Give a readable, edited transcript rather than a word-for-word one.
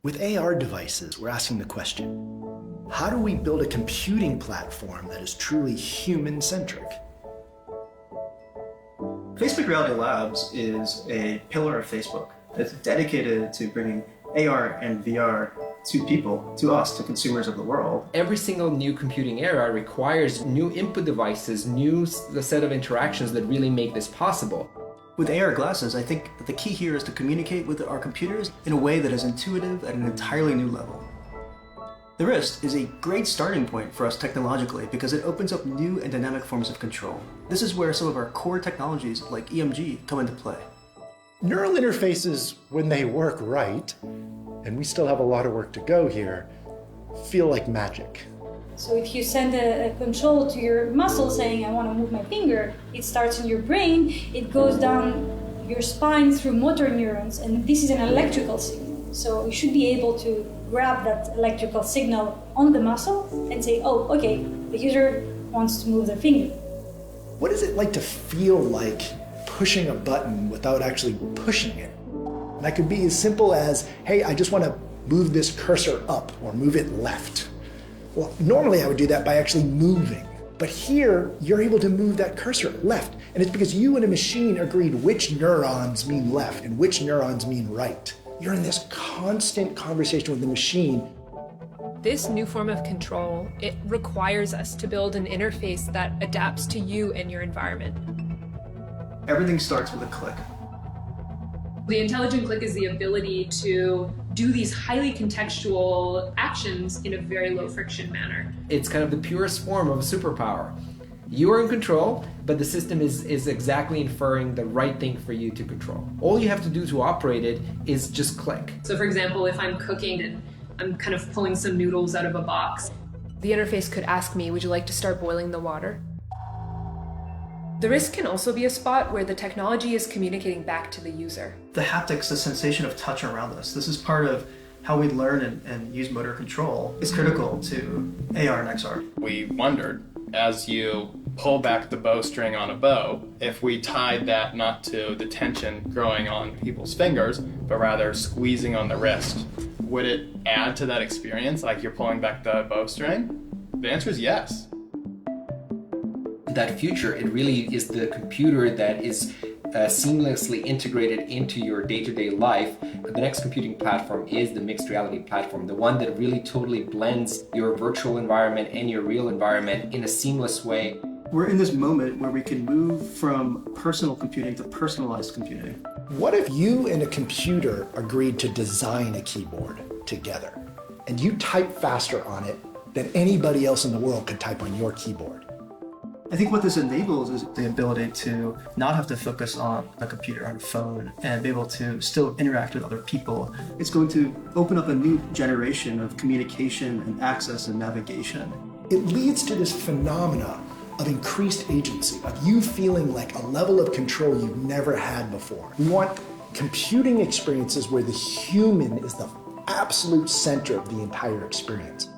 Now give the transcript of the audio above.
With AR devices, we're asking the question, how do we build a computing platform that is truly human-centric? Facebook Reality Labs is a pillar of Facebook that's dedicated to bringing AR and VR to people, to us, to consumers of the world. Every single new computing era requires new input devices, the set of interactions that really make this possible. With AR glasses, I think that the key here is to communicate with our computers in a way that is intuitive at an entirely new level. The wrist is a great starting point for us technologically because it opens up new and dynamic forms of control. This is where some of our core technologies like EMG come into play. Neural interfaces, when they work right, and we still have a lot of work to go here, feel like magic. So if you send a control to your muscle saying, I want to move my finger, it starts in your brain, it goes down your spine through motor neurons, and this is an electrical signal. So you should be able to grab that electrical signal on the muscle and say, oh, okay, the user wants to move their finger. What is it like to feel like pushing a button without actually pushing it? And that could be as simple as, hey, I just want to move this cursor up or move it left. Well, normally I would do that by actually moving. But here, you're able to move that cursor left. And it's because you and a machine agreed which neurons mean left and which neurons mean right. You're in this constant conversation with the machine. This new form of control, it requires us to build an interface that adapts to you and your environment. Everything starts with a click. The intelligent click is the ability to do these highly contextual actions in a very low friction manner. It's kind of the purest form of a superpower. You are in control, but the system is exactly inferring the right thing for you to control. All you have to do to operate it is just click. So for example, if I'm cooking and I'm kind of pulling some noodles out of a box, the interface could ask me, would you like to start boiling the water? The wrist can also be a spot where the technology is communicating back to the user. The haptics, the sensation of touch around us, this is part of how we learn and use motor control. It's critical to AR and XR. We wondered, as you pull back the bowstring on a bow, if we tied that not to the tension growing on people's fingers, but rather squeezing on the wrist, would it add to that experience like you're pulling back the bowstring? The answer is yes. That future, it really is the computer that is seamlessly integrated into your day-to-day life. The next computing platform is the mixed reality platform, the one that really totally blends your virtual environment and your real environment in a seamless way. We're in this moment where we can move from personal computing to personalized computing. What if you and a computer agreed to design a keyboard together, and you type faster on it than anybody else in the world could type on your keyboard? I think what this enables is the ability to not have to focus on a computer, on a phone, and be able to still interact with other people. It's going to open up a new generation of communication and access and navigation. It leads to this phenomena of increased agency, of you feeling like a level of control you've never had before. We want computing experiences where the human is the absolute center of the entire experience.